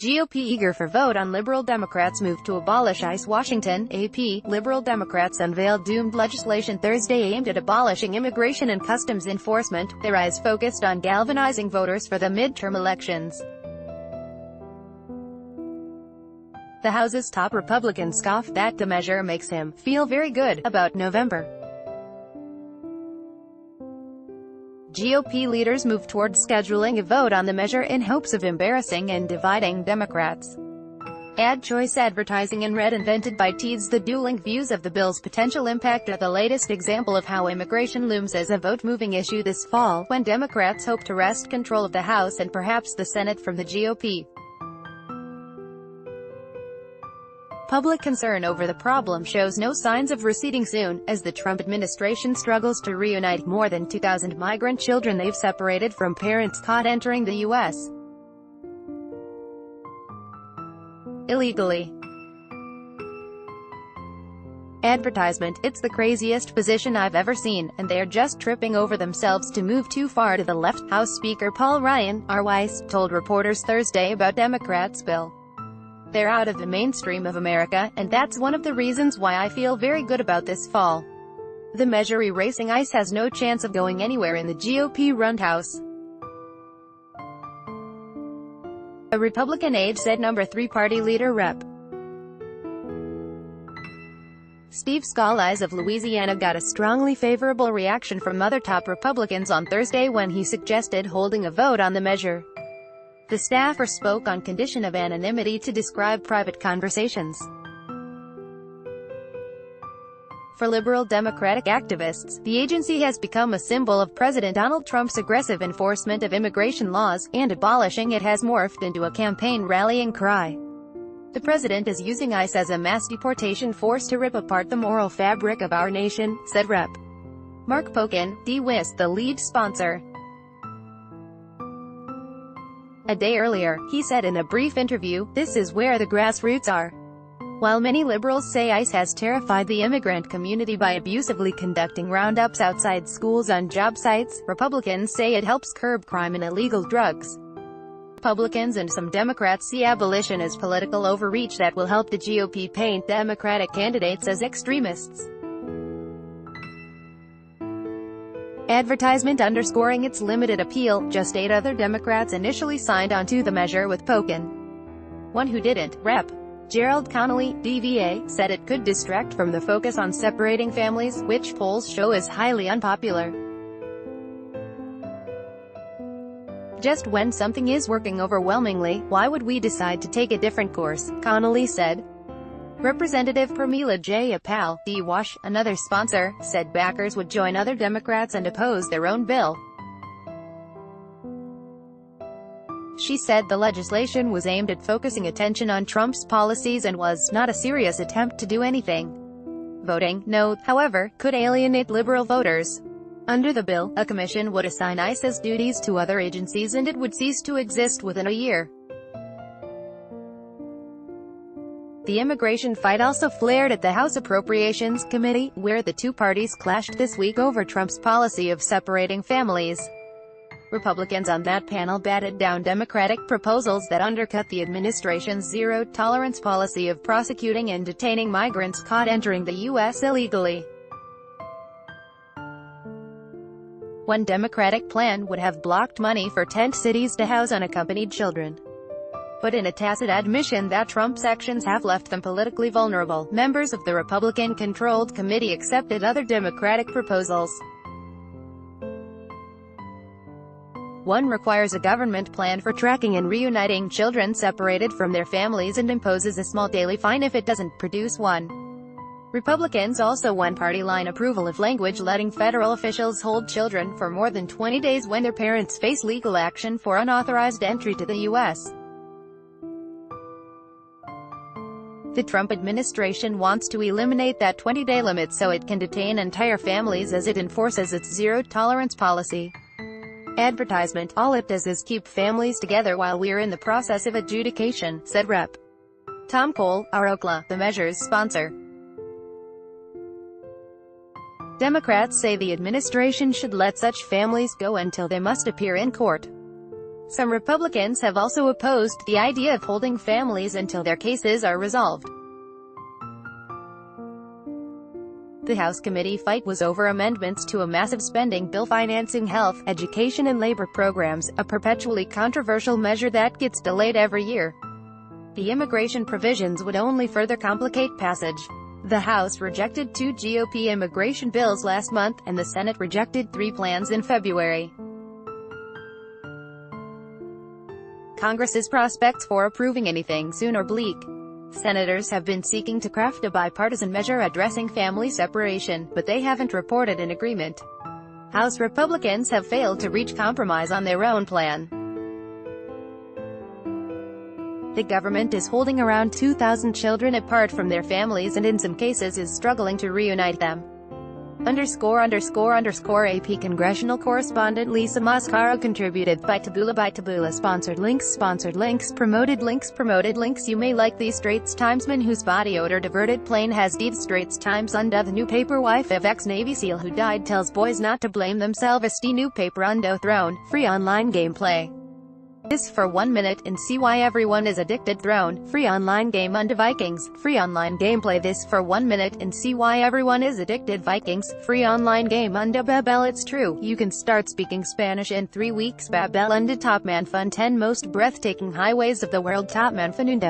GOP eager for vote on Liberal Democrats' move to abolish ICE. Washington, AP. Liberal Democrats unveiled doomed legislation Thursday aimed at abolishing immigration and customs enforcement, their eyes focused on galvanizing voters for the midterm elections. The House's top Republican scoffed that the measure makes him feel very good about November. GOP leaders moved toward scheduling a vote on the measure in hopes of embarrassing and dividing Democrats. Ad choice advertising in red invented by teased the dueling views of the bill's potential impact at the latest example of how immigration looms as a vote-moving issue this fall, when Democrats hope to wrest control of the House and perhaps the Senate from the GOP. Public concern over the problem shows no signs of receding soon, as the Trump administration struggles to reunite more than 2,000 migrant children they've separated from parents caught entering the U.S. illegally. Advertisement: it's the craziest position I've ever seen, and they're just tripping over themselves to move too far to the left, House Speaker Paul Ryan, RY, told reporters Thursday about Democrats' bill. They're out of the mainstream of America, and that's one of the reasons why I feel very good about this fall. The measure erasing ICE has no chance of going anywhere in the GOP-run House. A Republican aide said No. 3 party leader Rep. Steve Scalise of Louisiana got a strongly favorable reaction from other top Republicans on Thursday when he suggested holding a vote on the measure. The staffer spoke on condition of anonymity to describe private conversations. For liberal Democratic activists, the agency has become a symbol of President Donald Trump's aggressive enforcement of immigration laws, and abolishing it has morphed into a campaign rallying cry. The president is using ICE as a mass deportation force to rip apart the moral fabric of our nation, said Rep. Mark Pocan, D-WIS, the lead sponsor. A day earlier, he said in a brief interview, "This is where the grassroots are." While many liberals say ICE has terrified the immigrant community by abusively conducting roundups outside schools on job sites, Republicans say it helps curb crime and illegal drugs. Republicans and some Democrats see abolition as political overreach that will help the GOP paint Democratic candidates as extremists. Advertisement underscoring its limited appeal. Just 8 other Democrats initially signed onto the measure with Pocan. One who didn't, Rep. Gerald Connolly, DVA, said it could distract from the focus on separating families, which polls show is highly unpopular. Just when something is working overwhelmingly, why would we decide to take a different course? Connolly said. Representative Pramila Jayapal, D-WASH, another sponsor, said backers would join other Democrats and oppose their own bill. She said the legislation was aimed at focusing attention on Trump's policies and was not a serious attempt to do anything. Voting no, however, could alienate liberal voters. Under the bill, a commission would assign ICE's duties to other agencies and it would cease to exist within a year. The immigration fight also flared at the House Appropriations Committee, where the two parties clashed this week over Trump's policy of separating families. Republicans on that panel batted down Democratic proposals that undercut the administration's zero-tolerance policy of prosecuting and detaining migrants caught entering the U.S. illegally. One Democratic plan would have blocked money for tent cities to house unaccompanied children. But in a tacit admission that Trump's actions have left them politically vulnerable, members of the Republican-controlled committee accepted other Democratic proposals. One requires a government plan for tracking and reuniting children separated from their families and imposes a small daily fine if it doesn't produce one. Republicans also won party-line approval of language letting federal officials hold children for more than 20 days when their parents face legal action for unauthorized entry to the U.S. The Trump administration wants to eliminate that 20-day limit so it can detain entire families as it enforces its zero-tolerance policy. Advertisement: all it does is keep families together while we're in the process of adjudication, said Rep. Tom Cole, Arokla, the measure's sponsor. Democrats say the administration should let such families go until they must appear in court. Some Republicans have also opposed the idea of holding families until their cases are resolved. The House committee fight was over amendments to a massive spending bill financing health, education and labor programs, a perpetually controversial measure that gets delayed every year. The immigration provisions would only further complicate passage. The House rejected 2 GOP immigration bills last month, and the Senate rejected 3 plans in February. Congress's prospects for approving anything soon are bleak. Senators have been seeking to craft a bipartisan measure addressing family separation, but they haven't reported an agreement. House Republicans have failed to reach compromise on their own plan. The government is holding around 2,000 children apart from their families and in some cases is struggling to reunite them. _____ AP congressional correspondent Lisa Mascaro contributed. By Taboola sponsored links promoted links. You may like these Straits Timesman whose body odor diverted plane has deed. Straits Times undo the new paper wife of ex-Navy SEAL who died tells boys not to blame themselves. New paper undo thrown, free online gameplay. This for 1 minute and see why everyone is addicted. Throne, free online game undo Vikings, free online gameplay. This for 1 minute and see why everyone is addicted. Vikings, free online game undo Babel. It's true, you can start speaking Spanish in 3 weeks. Babel undo Top Man Fun 10 most breathtaking highways of the world. Top Man Fun undo.